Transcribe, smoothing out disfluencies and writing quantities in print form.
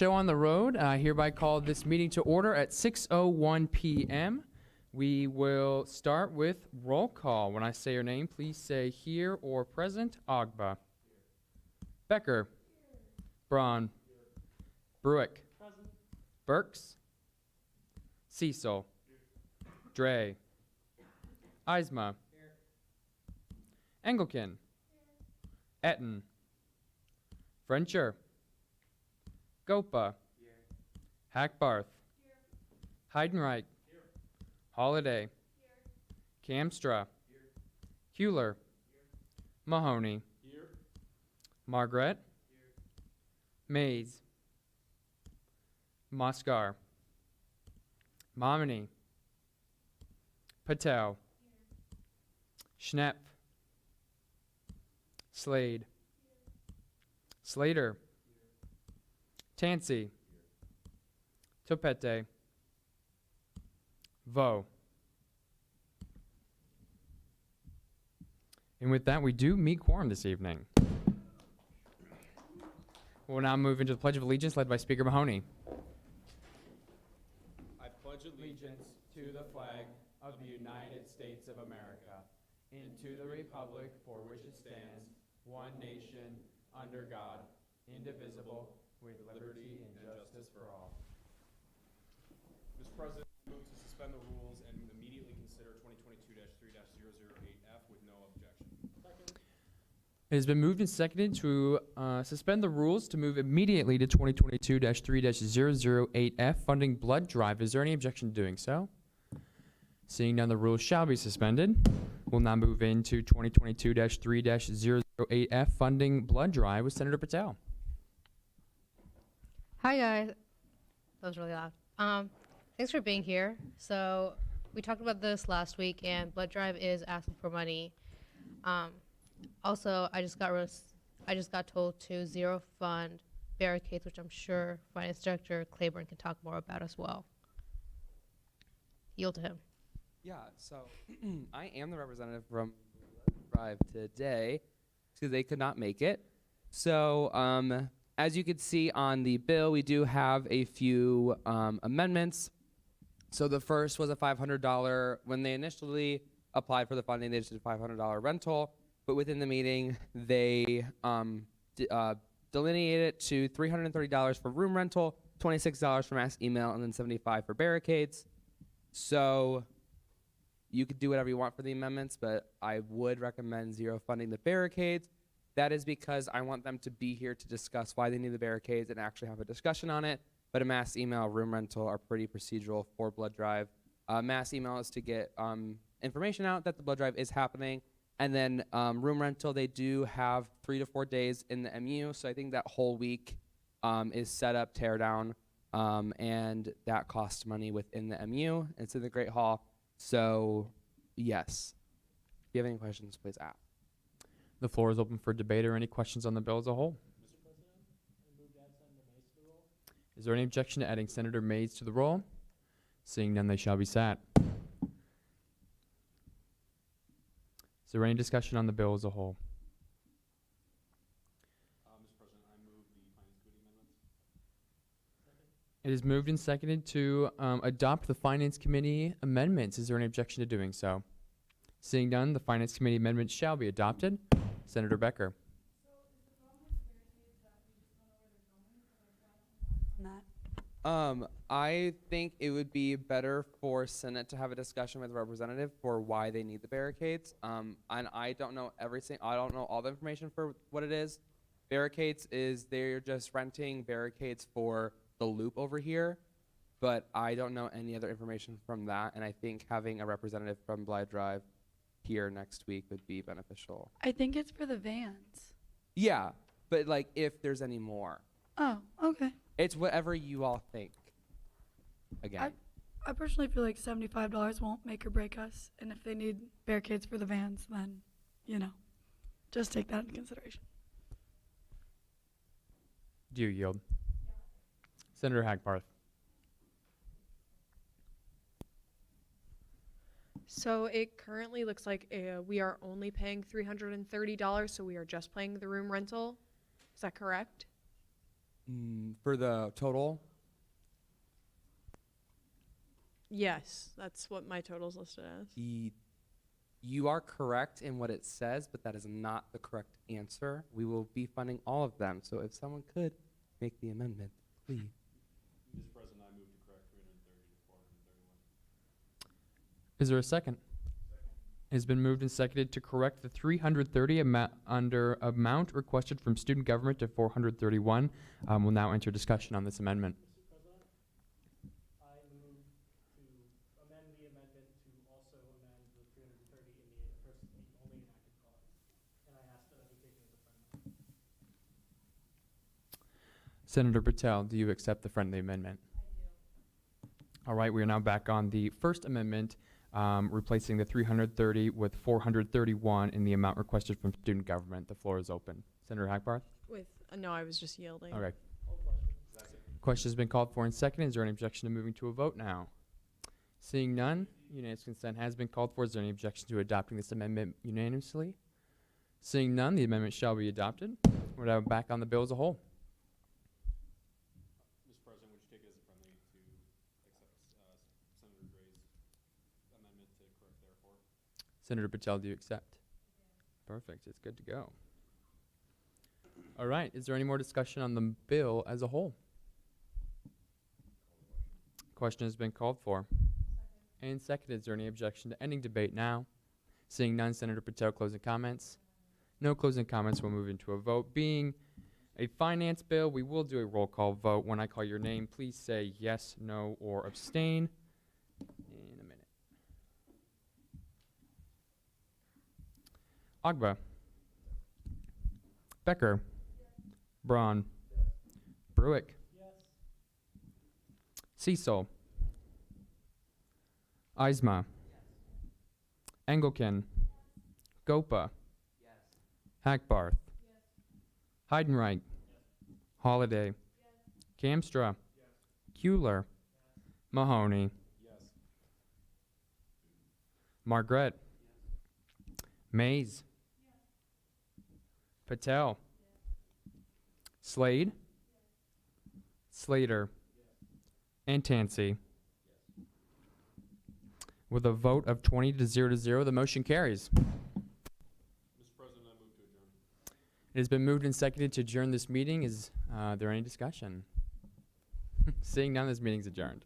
show on the road. I hereby call this meeting to order at 6:01 p.m. We will start with roll call. When I say your name, please say here or present. Ogba. Becker. Braun. Bruick. Burks. Cecil. Dre. Eisma. Engelken. Etten. Frencher. Gopa. Hackbarth. Heidenreich. Holiday. Kamstra. Hewler. Mahoney. Margaret. Mays. Moscar. Momini. Patel. Schnepp. Slade. Slater. Tansey. Topete. Vo. And with that, we do meet quorum this evening. We'll now move into the Pledge of Allegiance led by Speaker Mahoney. I pledge allegiance to the flag of the United States of America and to the republic for which it stands, one nation, under God, indivisible, with liberty and justice for all. Mr. President, I move to suspend the rules and immediately consider 2022-3-008F with no objection. Second. It has been moved and seconded to suspend the rules to move immediately to 2022-3-008F funding blood drive. Is there any objection to doing so? Seeing none, the rules shall be suspended. We'll now move into 2022-3-008F funding blood drive with Senator Patel. Hi guys. That was really loud. Thanks for being here. So we talked about this last week, and blood drive is asking for money. Also, I just got told to zero fund barricades, which I'm sure Finance Director Claiborne can talk more about as well. Yield to him. Yeah, so I am the representative from Drive today because they could not make it. So as you can see on the bill, we do have a few amendments. So the first was a $500. When they initially applied for the funding, they just did a $500 rental. But within the meeting, they delineated it to $330 for room rental, $26 for mass email, and then $75 for barricades. So you could do whatever you want for the amendments, but I would recommend zero funding the barricades. That is because I want them to be here to discuss why they need the barricades and actually have a discussion on it. But a mass email, room rental are pretty procedural for blood drive. Mass email is to get information out that the blood drive is happening. And then room rental, they do have 3 to 4 days in the MU. So I think that whole week is set up, tear down, and that costs money within the MU. It's in the Great Hall. So yes, if you have any questions, please ask. The floor is open for debate or any questions on the bill as a whole. Mr. President, I move to add Senator Mays to the roll. Is there any objection to adding Senator Mays to the roll? Seeing none, they shall be sat. Is there any discussion on the bill as a whole? Mr. President, I move the Finance Committee amendments. It is moved and seconded to adopt the Finance Committee amendments. Is there any objection to doing so? Seeing none, the Finance Committee amendments shall be adopted. Senator Becker. I think it would be better for Senate to have a discussion with a representative for why they need the barricades. And I don't know I don't know all the information for what it is. Barricades is they're just renting barricades for the loop over here, but I don't know any other information from that. And I think having a representative from Blythe Drive here next week would be beneficial. I think it's for the vans. Yeah, but like if there's any more. Oh, okay. It's whatever you all think. Again. I personally feel like $75 won't make or break us. And if they need barricades for the vans, then, just take that into consideration. Do you yield? Yeah. Senator Hackbarth. So it currently looks like we are only paying $330, so we are just paying the room rental. Is that correct? For the total, Yes, that's what my total's listed as. you are correct in what it says, but that is not the correct answer. We will be funding all of them. So if someone could make the amendment, please. Mr. President, I move to correct 330 to 431. Is there a second? It has been moved and seconded to correct the 330 amount requested from student government to 431. We'll now enter discussion on this amendment. Mr. President, I move to amend the amendment to also amend the 330 in the first, the only enacted clause. And I ask that I be taken as a friendly. Senator Patel, do you accept the friendly amendment? I do. All right, we are now back on the First Amendment, replacing the 330 with 431 in the amount requested from student government. The floor is open. Senator Hackbarth? With no, I was just yielding. Okay. All questions. Question has been called for and seconded. Is there any objection to moving to a vote now? Seeing none, unanimous consent has been called for. Is there any objection to adopting this amendment unanimously? Seeing none, the amendment shall be adopted. We're now back on the bill as a whole. Mr. President, would you take it as a friendly to accept Senator Gray's amendment to correct therefore? Senator Patel, do you accept? Perfect. It's good to go. All right. Is there any more discussion on the bill as a whole? Question has been called for. And seconded. Is there any objection to ending debate now? Seeing none, Senator Patel, closing comments. No closing comments. We'll move into a vote. Being a finance bill, we will do a roll call vote. When I call your name, please say yes, no, or abstain. In a minute. Agba. Becker. Braun. Bruick. Yes. Cecil. Eisma. Engelken. Gopa. Hackbarth. Heidenreich. Holliday. Kamstra. Kuehler. Mahoney. Yes. Margaret. Mays. Patel. Slade. Slater. And Tansey. With a vote of 20 to 0, the motion carries. Mr. President, I move to adjourn. It has been moved and seconded to adjourn this meeting. Is there any discussion? Seeing none, this meeting is adjourned.